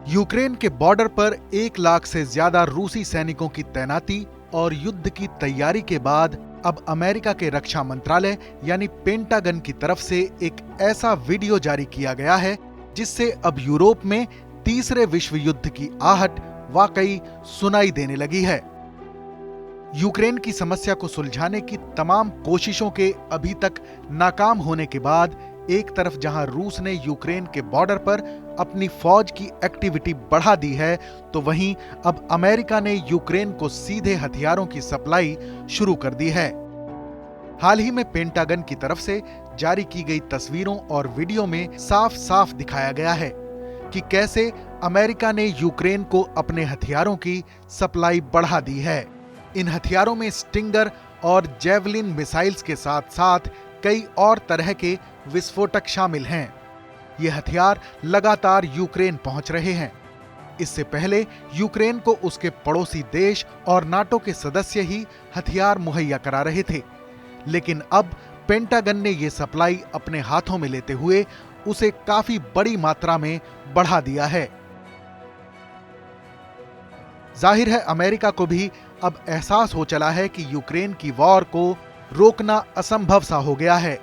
Ukraine के border पर 1 लाख से ज्यादा रूसी सैनिकों की तैनाती और युद्ध की तैयारी के बाद अब अमेरिका के रक्षा मंत्रालय यानी पेंटागन की तरफ से एक ऐसा वीडियो जारी किया गया है जिससे अब यूरोप में तीसरे विश्व युद्ध की आहट वाकई सुनाई देने लगी है। यूक्रेन की समस्या को सुलझाने की तमाम कोशिशों के अभी तक नाकाम होने के बाद एक तरफ जहां रूस ने यूक्रेन के बॉर्डर पर अपनी फौज की एक्टिविटी बढ़ा दी है, तो वहीं अब अमेरिका ने यूक्रेन को सीधे हथियारों की सप्लाई शुरू कर दी है। हाल ही में पेंटागन की तरफ से जारी की गई तस्वीरों और वीडियो में साफ साफ दिखाया गया है कि कैसे अमेरिका ने यूक्रेन को अपने हथियारों की सप्लाई बढ़ा दी है। इन हथियारों में स्टिंगर और जेवलिन मिसाइल्स के साथ साथ कई और तरह के विस्फोटक शामिल हैं। ये हथियार लगातार यूक्रेन पहुंच रहे हैं। इससे पहले यूक्रेन को उसके पड़ोसी देश और नाटो के सदस्य ही हथियार मुहैया करा रहे थे, लेकिन अब पेंटागन ने ये सप्लाई अपने हाथों में लेते हुए उसे काफी बड़ी मात्रा में बढ़ा दिया है। जाहिर है अमेरिका को भी अब एहसास हो चला है कि यूक्रेन की वॉर को रोकना असंभव सा हो गया है।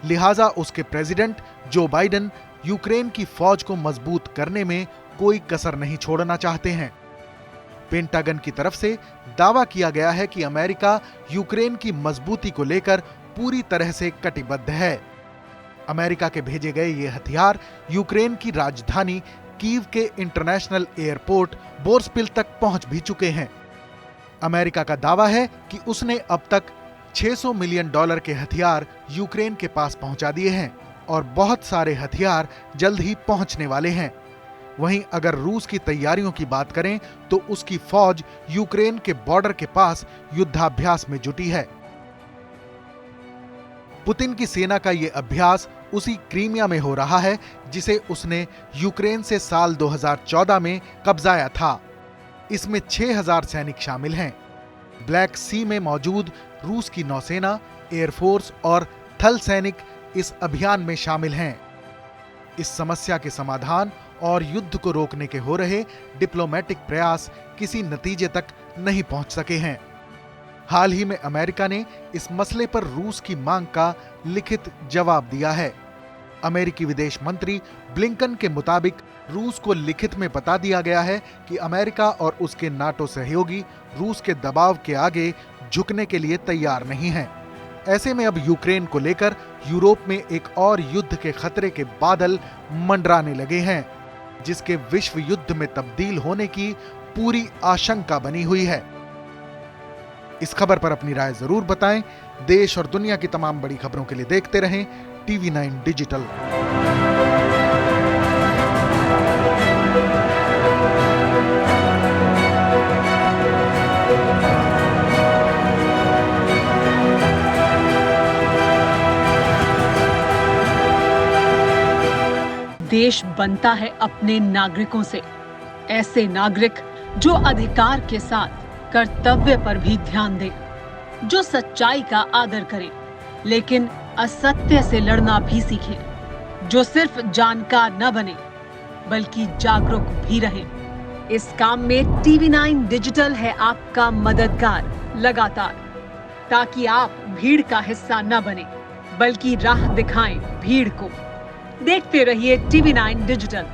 लिहाजा उसके प्रेसिडेंट जो बाइडेन यूक्रेन की फौज को मजबूत करने में कोई कसर नहीं छोड़ना चाहते हैं। पेंटागन की तरफ से दावा किया गया है कि अमेरिका यूक्रेन की मजबूती को लेकर पूरी तरह से कटिबद्ध है। अमेरिका के भेजे गए ये हथियार यूक्रेन की राजधानी कीव के इंटरनेशनल एयरपोर्ट बोर्सपिल तक पहुंच भी चुके हैं। अमेरिका का दावा है कि उसने अब तक $600 मिलियन के हथियार यूक्रेन के पास पहुंचा दिए हैं और बहुत सारे हथियार जल्द ही पहुंचने वाले हैं। वहीं अगर रूस की तैयारियों की बात करें तो उसकी फौज यूक्रेन के बॉर्डर के पास युद्धाभ्यास में जुटी है। पुतिन की सेना का यह अभ्यास उसी क्रीमिया में हो रहा है जिसे उसने यूक्रेन से साल 2014 में कब्जाया था। इसमें 6000 सैनिक शामिल हैं। ब्लैक सी में मौजूद रूस की नौसेना, एयरफोर्स और थल सैनिक इस अभियान में शामिल हैं। इस समस्या के समाधान और युद्ध को रोकने के हो रहे डिप्लोमेटिक प्रयास किसी नतीजे तक नहीं पहुंच सके हैं। हाल ही में अमेरिका ने इस मसले पर रूस की मांग का लिखित जवाब दिया है। अमेरिकी विदेश मंत्री ब्लिंकन के मुताबिक रूस को लिखित में बता दिया गया है कि अमेरिका और उसके नाटो सहयोगी रूस के दबाव के आगे झुकने के लिए तैयार नहीं हैं। ऐसे में अब यूक्रेन को लेकर यूरोप में एक और युद्ध के खतरे के बादल मंडराने लगे हैं, जिसके विश्व युद्ध में तब्दील होने की पूरी आशंका बनी हुई है। इस खबर पर अपनी राय जरूर बताएं। देश और दुनिया की तमाम बड़ी खबरों के लिए देखते रहें TV9 डिजिटल। देश बनता है अपने नागरिकों से, ऐसे नागरिक जो अधिकार के साथ कर्तव्य पर भी ध्यान दें, जो सच्चाई का आदर करें लेकिन असत्य से लड़ना भी सीखें, जो सिर्फ जानकार न बने बल्कि जागरूक भी रहें। इस काम में TV9 डिजिटल है आपका मददगार लगातार, ताकि आप भीड़ का हिस्सा न बने बल्कि राह दिखाएं भीड़ को। देखते रहिए TV9 डिजिटल।